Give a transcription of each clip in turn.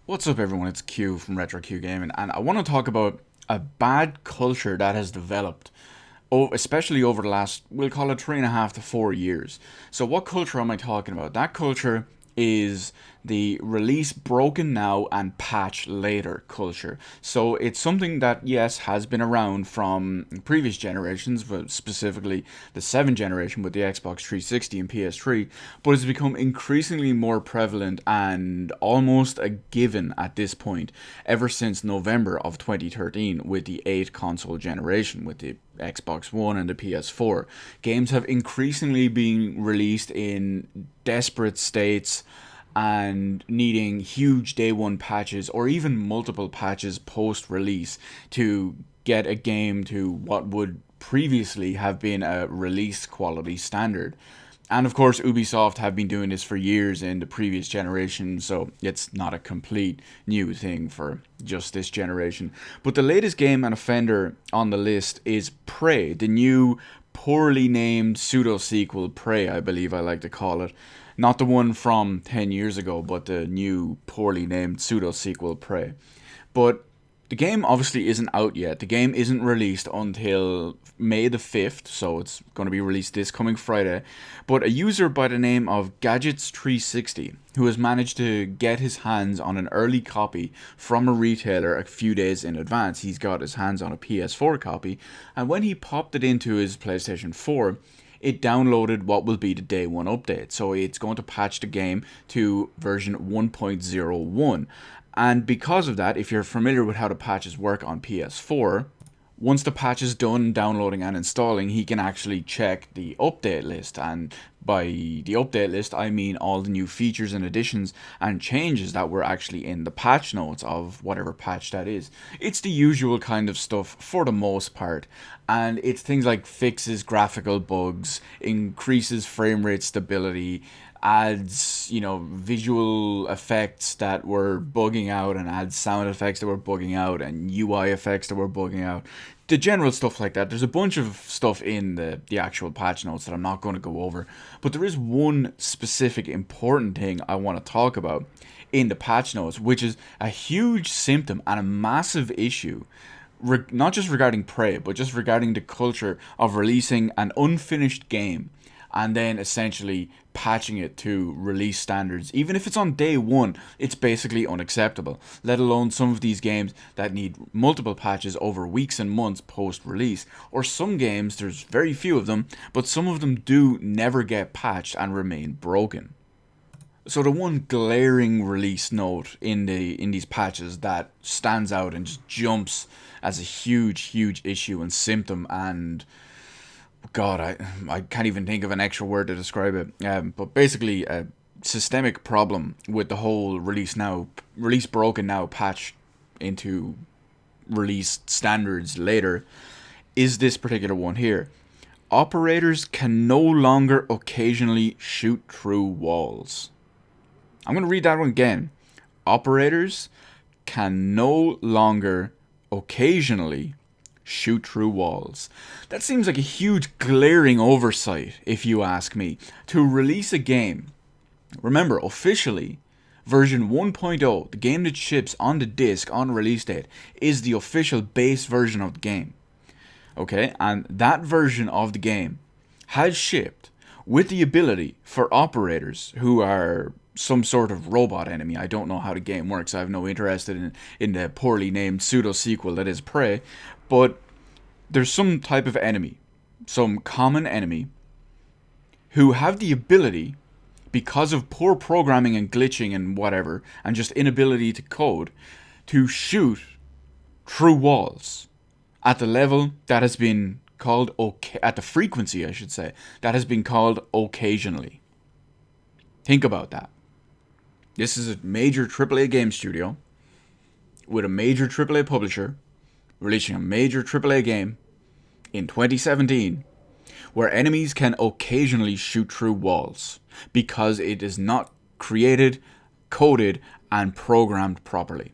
What's up, everyone? It's Q from Retro Q Gaming, and I want to talk about a bad culture that has developed, especially over the last, we'll call it 3.5 to 4 years. So, what culture am I talking about? That culture is the release broken now and patch later culture. So it's something that, yes, has been around from previous generations, but specifically the 7th generation with the Xbox 360 and PS3, but it's become increasingly more prevalent and almost a given at this point ever since November of 2013 with the 8th console generation with the Xbox One and the PS4. Games have increasingly been released in desperate states and needing huge day one patches or even multiple patches post release to get a game to what would previously have been a release quality standard. And of course, Ubisoft have been doing this for years in the previous generation, so it's not a complete new thing for just this generation. But the latest game and offender on the list is Prey, the new poorly named pseudo sequel, Prey, I believe I like to call it. Not the one from 10 years ago, but the new poorly named pseudo sequel, Prey. But the game obviously isn't out yet. The game isn't released until May the 5th, so it's going to be released this coming Friday. But a user by the name of Gadgets360, who has managed to get his hands on an early copy from a retailer a few days in advance, he's got his hands on a PS4 copy, and when he popped it into his PlayStation 4, it downloaded what will be the day one update. So it's going to patch the game to version 1.01. And because of that, if you're familiar with how the patches work on PS4, once the patch is done downloading and installing, he can actually check the update list. And by the update list, I mean all the new features and additions and changes that were actually in the patch notes of whatever patch that is. It's the usual kind of stuff for the most part. And it's things like fixes graphical bugs, increases frame rate stability, adds, visual effects that were bugging out and adds sound effects that were bugging out and UI effects that were bugging out. The general stuff like that. There's a bunch of stuff in the actual patch notes that I'm not going to go over. But there is one specific important thing I want to talk about in the patch notes, which is a huge symptom and a massive issue not just regarding Prey, but just regarding the culture of releasing an unfinished game and then essentially patching it to release standards. Even if it's on day one, it's basically unacceptable, let alone some of these games that need multiple patches over weeks and months post-release. Or some games, there's very few of them, but some of them do never get patched and remain broken. So the one glaring release note in these patches that stands out and just jumps as a huge issue and symptom, and God, I can't even think of an extra word to describe it. But basically, a systemic problem with the whole release broken now patch into release standards later is this particular one here. Operators can no longer occasionally shoot through walls. I'm going to read that one again. Operators can no longer occasionally shoot through walls. That seems like a huge glaring oversight, if you ask me. To release a game, remember, officially, version 1.0, the game that ships on the disc on release date, is the official base version of the game. Okay, and that version of the game has shipped with the ability for operators who are some sort of robot enemy. I don't know how the game works. I have no interest in the poorly named pseudo sequel that is Prey, but there's some type of enemy, some common enemy, who have the ability, because of poor programming and glitching and whatever, and just inability to code, to shoot through walls at the level that has been called at the frequency, I should say, that has been called occasionally. Think about that. This is a major AAA game studio with a major AAA publisher releasing a major AAA game in 2017 where enemies can occasionally shoot through walls because it is not created, coded, and programmed properly.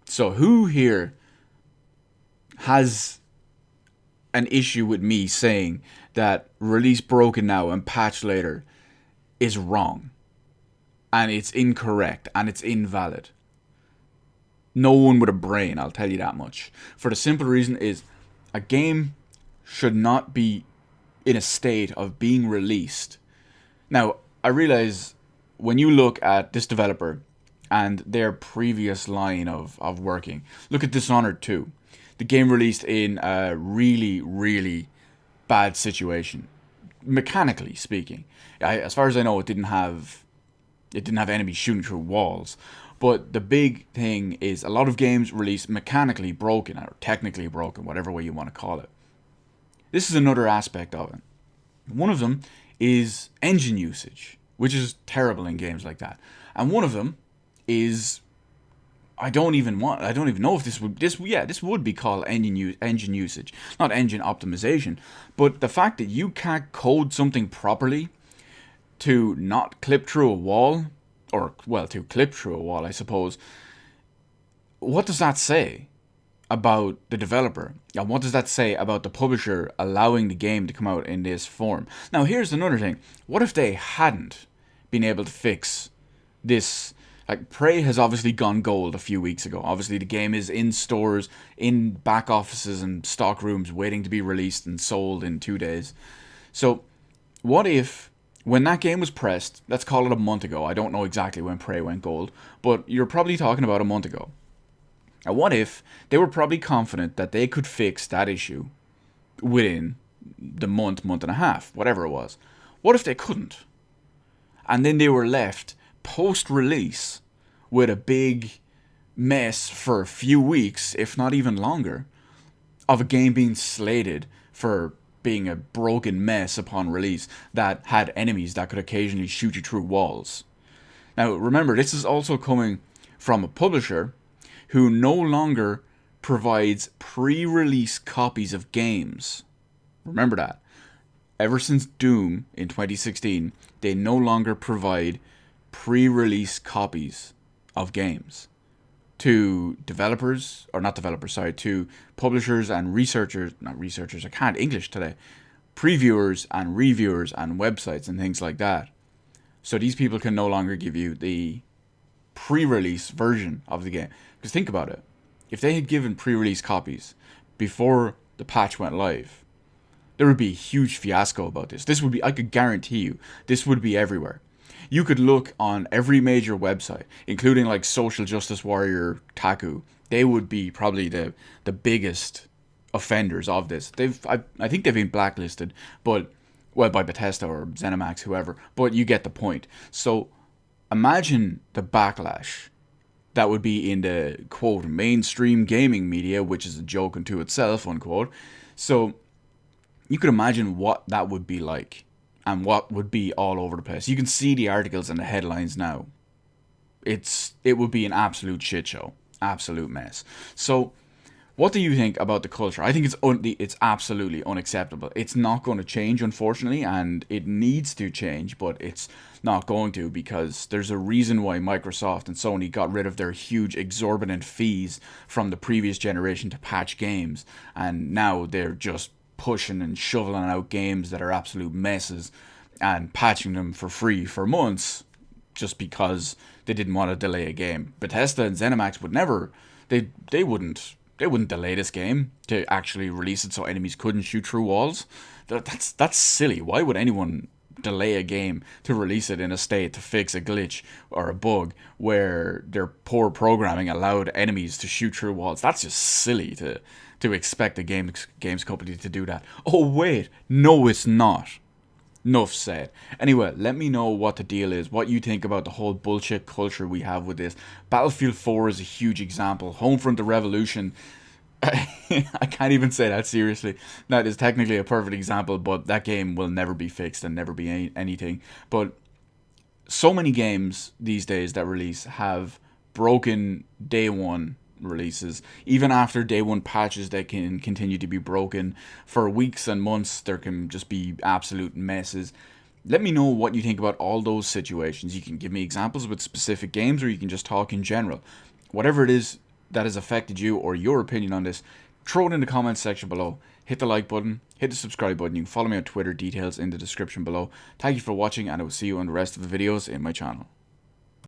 So who here has an issue with me saying that release broken now and patch later is wrong? And it's incorrect and it's invalid. No one with a brain, I'll tell you that much. For the simple reason is a game should not be in a state of being released. Now, I realize when you look at this developer and their previous line of working, look at Dishonored 2. The game released in a really, really bad situation, mechanically speaking. As far as I know, it didn't have enemies shooting through walls. But the big thing is a lot of games release mechanically broken or technically broken, whatever way you want to call it. This is another aspect of it. One of them is engine usage, which is terrible in games like that. And one of them is I don't even know if this would be called engine usage, not engine optimization, but the fact that you can't code something properly to not clip through a wall, or well, to clip through a wall, I suppose. What does that say about the developer? And what does that say about the publisher allowing the game to come out in this form? Now, here's another thing. What if they hadn't been able to fix this? Like, Prey has obviously gone gold a few weeks ago. Obviously, the game is in stores, in back offices and stock rooms waiting to be released and sold in 2 days. So, what if, when that game was pressed, let's call it a month ago. I don't know exactly when Prey went gold, but you're probably talking about a month ago. Now, what if they were probably confident that they could fix that issue within the month and a half, whatever it was? What if they couldn't? And then they were left post-release with a big mess for a few weeks, if not even longer, of a game being slated for being a broken mess upon release that had enemies that could occasionally shoot you through walls. Now, remember, this is also coming from a publisher who no longer provides pre-release copies of games. Remember that. Ever since Doom in 2016, they no longer provide pre-release copies of games to developers, or not developers, sorry, to publishers and researchers, not researchers, I can't English today, previewers and reviewers and websites and things like that. So these people can no longer give you the pre-release version of the game. Because think about it. If they had given pre-release copies before the patch went live, there would be a huge fiasco about this. This would be, I could guarantee you, this would be everywhere. You could look on every major website, including like Social Justice Warrior, Taku. They would be probably the biggest offenders of this. I think they've been blacklisted, but well, by Bethesda or ZeniMax, whoever. But you get the point. So imagine the backlash that would be in the, quote, mainstream gaming media, which is a joke unto itself, unquote. So you could imagine what that would be like and what would be all over the place. You can see the articles and the headlines now. It would be an absolute shit show. Absolute mess. So what do you think about the culture? I think it's absolutely unacceptable. It's not going to change, unfortunately, and it needs to change, but it's not going to, because there's a reason why Microsoft and Sony got rid of their huge exorbitant fees from the previous generation to patch games, and now they're just pushing and shoveling out games that are absolute messes and patching them for free for months just because they didn't want to delay a game. Bethesda and ZeniMax would never, they wouldn't delay this game to actually release it so enemies couldn't shoot through walls. That's silly. Why would anyone delay a game to release it in a state to fix a glitch or a bug where their poor programming allowed enemies to shoot through walls? That's just silly to expect a games company to do that. Oh wait, no it's not. Enough said. Anyway, let me know what the deal is, what you think about the whole bullshit culture we have with this. Battlefield 4 is a huge example. Homefront: The Revolution, I can't even say that seriously. That is technically a perfect example, but that game will never be fixed and never be anything. But so many games these days that release have broken day one releases. Even after day one patches, they can continue to be broken for weeks and months. There can just be absolute messes. Let me know what you think about all those situations. You can give me examples with specific games, or you can just talk in general. Whatever it is that has affected you or your opinion on this, throw it in the comments section below. Hit the like button, hit the subscribe button. You can follow me on Twitter, details in the description below. Thank you for watching, and I will see you on the rest of the videos in my channel.